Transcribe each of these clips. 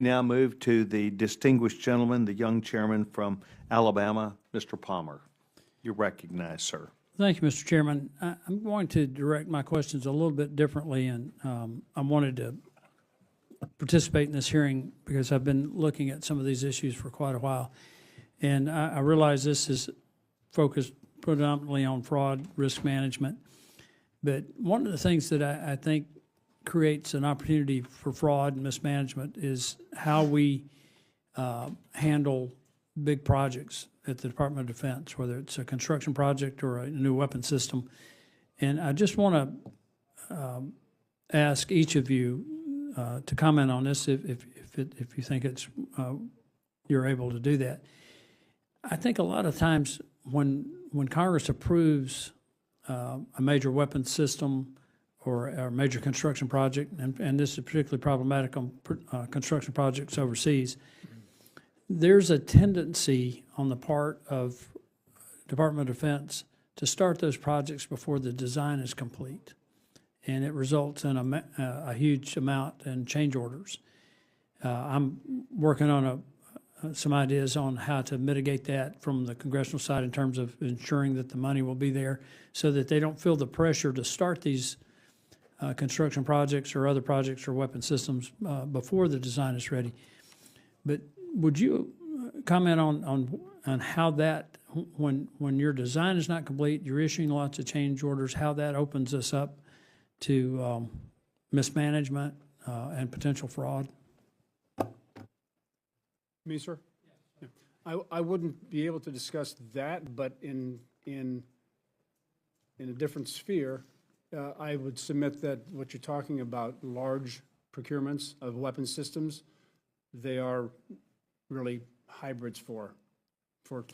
Now move to the distinguished gentleman, the young chairman from Alabama, Mr. Palmer. You're recognized, sir. Thank you, Mr. Chairman. I'm going to direct my questions a little bit differently, and I wanted to participate in this hearing because I've been looking at some of these issues for quite a while. And I realize this is focused predominantly on fraud, risk management. But one of the things that I think creates an opportunity for fraud and mismanagement is how we handle big projects at the Department of Defense, whether it's a construction project or a new weapon system. And I just want to ask each of you to comment on this if you think it's you're able to do that. I think a lot of times when Congress approves a major weapons system or a major construction project, and this is particularly problematic on construction projects overseas, there's a tendency on the part of Department of Defense to start those projects before the design is complete. And it results in a huge amount in change orders. I'm working on some ideas on how to mitigate that from the congressional side in terms of ensuring that the money will be there so that they don't feel the pressure to start these construction projects or other projects or weapon systems before the design is ready. But would you comment on how that, when your design is not complete, you're issuing lots of change orders, how that opens us up to mismanagement and potential fraud? Me, sir? Yeah. I wouldn't be able to discuss that, but in a different sphere, I would submit that what you're talking about, large procurements of weapon systems, they are really hybrids for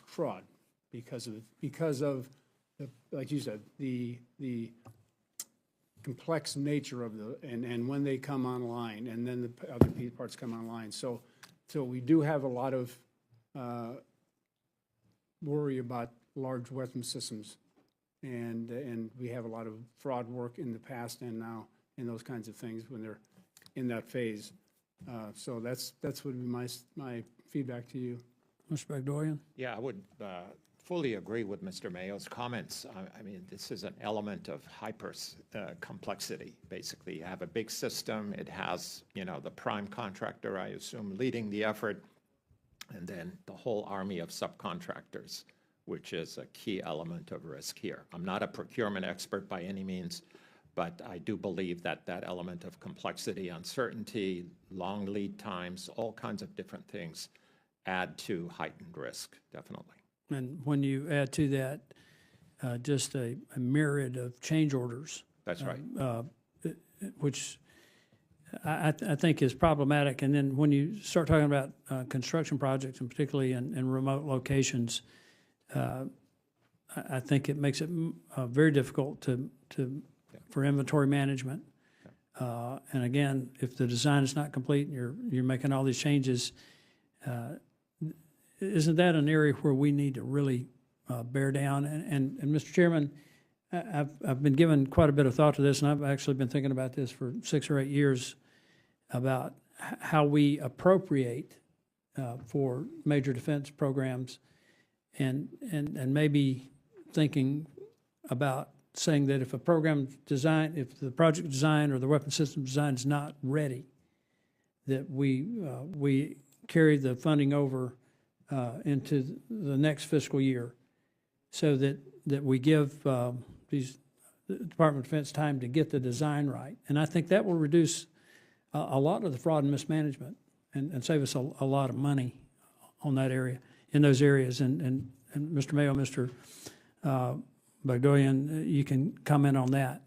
fraud because of the, like you said, the complex nature of and when they come online, and then the other parts come online. So we do have a lot of worry about large weapon systems, and we have a lot of fraud work in the past and now in those kinds of things when they're in that phase. So that's would be my feedback to you. Mr. Bagdoyan? Yeah, I would fully agree with Mr. Mayo's comments. I mean, this is an element of hyper complexity. Basically, you have a big system. It has, the prime contractor, I assume, leading the effort, and then the whole army of subcontractors, which is a key element of risk here. I'm not a procurement expert by any means, but I do believe that that element of complexity, uncertainty, long lead times, all kinds of different things add to heightened risk, definitely. And when you add to that just a myriad of change orders. That's right. Which I think is problematic. And then when you start talking about construction projects, and particularly in remote locations, I think it makes it very difficult for inventory management. And again, if the design is not complete and you're making all these changes, isn't that an area where we need to really bear down? And Mr. Chairman, I've been giving quite a bit of thought to this, and I've actually been thinking about this for 6 or 8 years about how we appropriate for major defense programs, and maybe thinking about saying that if a program design, if the project design or the weapon system design is not ready, that we carry the funding over into the next fiscal year, so that we give the Department of Defense time to get the design right. And I think that will reduce a lot of the fraud and mismanagement and save us a lot of money on that area, in those areas. And Mr. Mayo, Mr. Bagdoyan, you can comment on that.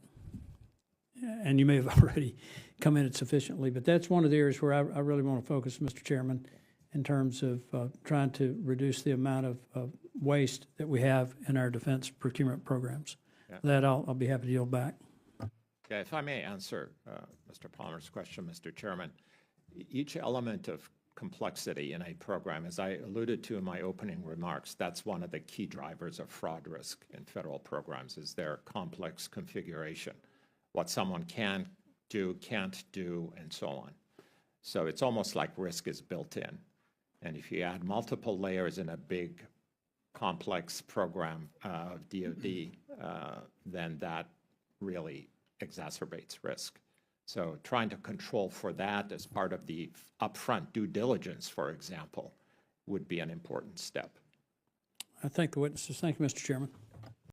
And you may have already commented sufficiently, but that's one of the areas where I really want to focus, Mr. Chairman, in terms of trying to reduce the amount of waste that we have in our defense procurement programs. Yeah. That I'll be happy to yield back. Yeah, if I may answer Mr. Palmer's question, Mr. Chairman, each element of complexity in a program, as I alluded to in my opening remarks, that's one of the key drivers of fraud risk in federal programs, is their complex configuration, what someone can do, can't do, and so on. So it's almost like risk is built in. And if you add multiple layers in a big, complex program of DoD, then that really exacerbates risk. So trying to control for that as part of the upfront due diligence, for example, would be an important step. I thank the witnesses. Thank you, Mr. Chairman.